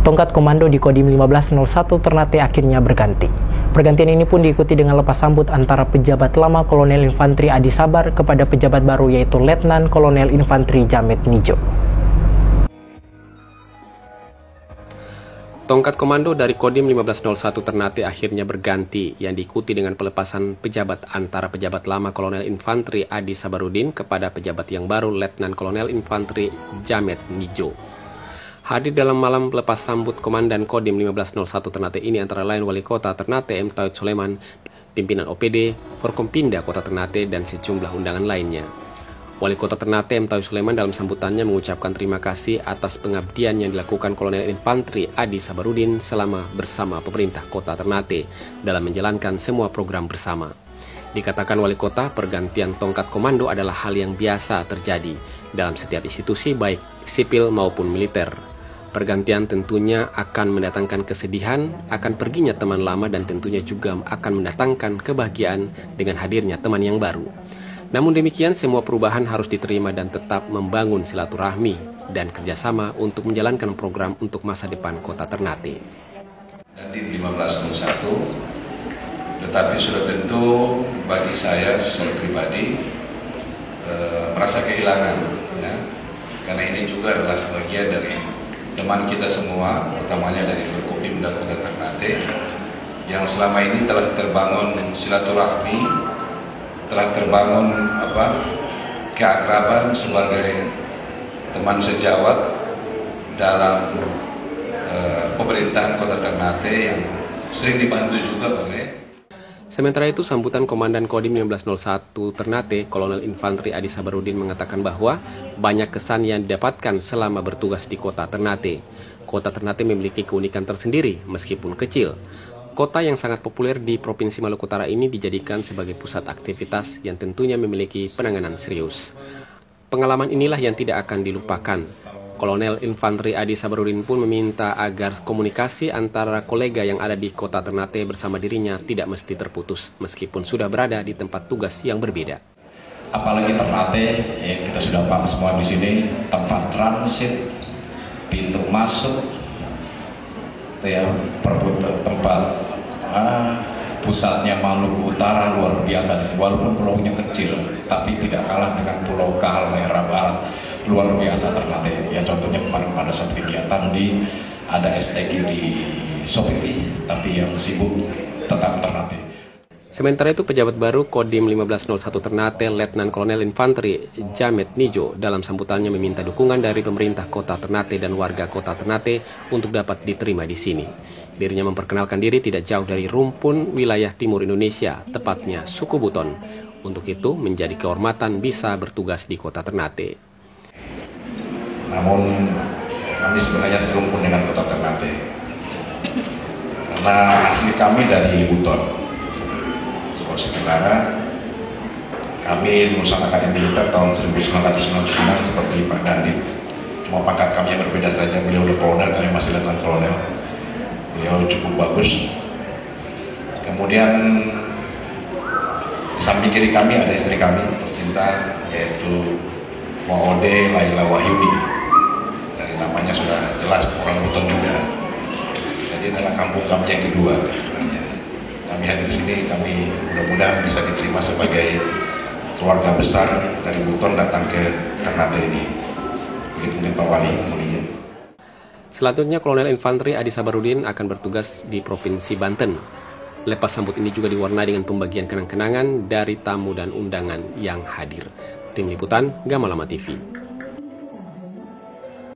Tongkat komando di Kodim 1501 Ternate akhirnya berganti. Pergantian ini pun diikuti dengan lepas sambut antara pejabat lama Kolonel Infantri Adi Sabar kepada pejabat baru yaitu Letnan Kolonel Infantri Jamet Nijo. Tongkat komando dari Kodim 1501 Ternate akhirnya berganti yang diikuti dengan pelepasan pejabat antara pejabat lama Kolonel Infantri Adi Sabarudin kepada pejabat yang baru Letnan Kolonel Infantri Jamet Nijo. Hadir dalam malam pelepas sambut Komandan Kodim 1501 Ternate ini antara lain Wali Kota Ternate M. Taud Soleman, pimpinan OPD, Forkompinda Kota Ternate, dan sejumlah undangan lainnya. Wali Kota Ternate M. Taud Soleman dalam sambutannya mengucapkan terima kasih atas pengabdian yang dilakukan Kolonel Infantri Adi Sabarudin selama bersama pemerintah Kota Ternate dalam menjalankan semua program bersama. Dikatakan Wali Kota, pergantian tongkat komando adalah hal yang biasa terjadi dalam setiap institusi baik sipil maupun militer. Pergantian tentunya akan mendatangkan kesedihan, akan perginya teman lama, dan tentunya juga akan mendatangkan kebahagiaan dengan hadirnya teman yang baru. Namun demikian, semua perubahan harus diterima dan tetap membangun silaturahmi dan kerjasama untuk menjalankan program untuk masa depan Kota Ternate. Di 1501, tetapi sudah tentu bagi saya secara pribadi merasa kehilangan, ya, karena ini juga adalah bagian dari teman kita semua, utamanya dari Forkopimda Kota Ternate, yang selama ini telah terbangun silaturahmi, telah terbangun keakraban sebagai teman sejawat dalam pemerintahan Kota Ternate yang sering dibantu juga oleh. Sementara itu, sambutan Komandan Kodim 1501 Ternate, Kolonel Infantri Adi Sabarudin mengatakan bahwa banyak kesan yang didapatkan selama bertugas di Kota Ternate. Kota Ternate memiliki keunikan tersendiri meskipun kecil. Kota yang sangat populer di Provinsi Maluku Utara ini dijadikan sebagai pusat aktivitas yang tentunya memiliki penanganan serius. Pengalaman inilah yang tidak akan dilupakan. Kolonel Infantri Adi Sabarudin pun meminta agar komunikasi antara kolega yang ada di Kota Ternate bersama dirinya tidak mesti terputus meskipun sudah berada di tempat tugas yang berbeda. Apalagi Ternate, ya kita sudah paham semua di sini, tempat transit, pintu masuk, ya tempat pusatnya Maluku Utara luar biasa di sini. Walaupun pulaunya kecil, tapi tidak kalah dengan Pulau Halmahera Barat. Luar biasa Ternate. Ya contohnya kemarin pada saat kegiatan ada STQ di Sopipi, tapi yang sibuk tetap Ternate. Sementara itu, pejabat baru Kodim 1501 Ternate, Letnan Kolonel Infantri Jamet Nijo, dalam sambutannya meminta dukungan dari pemerintah Kota Ternate dan warga Kota Ternate untuk dapat diterima di sini. Dirinya memperkenalkan diri tidak jauh dari rumpun wilayah timur Indonesia, tepatnya suku Buton. Untuk itu, menjadi kehormatan bisa bertugas di Kota Ternate. Namun kami sebenarnya serumpun dengan Kota Ternate karena asli kami dari Buton, Sulawesi Tenggara. Kami lulusan Akademi Militer tahun 1999 seperti Pak Dandit, cuma pangkat kami yang berbeda saja. Beliau udah kolonel, kami masih letnan kolonel. Beliau cukup bagus. Kemudian di samping kiri kami ada istri kami tercinta, yaitu Maode Laila Wahyudi. Namanya sudah jelas orang Buton juga. Jadi adalah kampung kami yang kedua sebenarnya. Kami hadir di sini, kami mudah-mudahan bisa diterima sebagai keluarga besar dari Buton datang ke Ternate ini. Begitu mungkin Pak Wali mohon. Selanjutnya, Kolonel Infantri Adi Sabarudin akan bertugas di Provinsi Banten. Lepas sambut ini juga diwarnai dengan pembagian kenang-kenangan dari tamu dan undangan yang hadir. Tim Liputan Gamalama TV.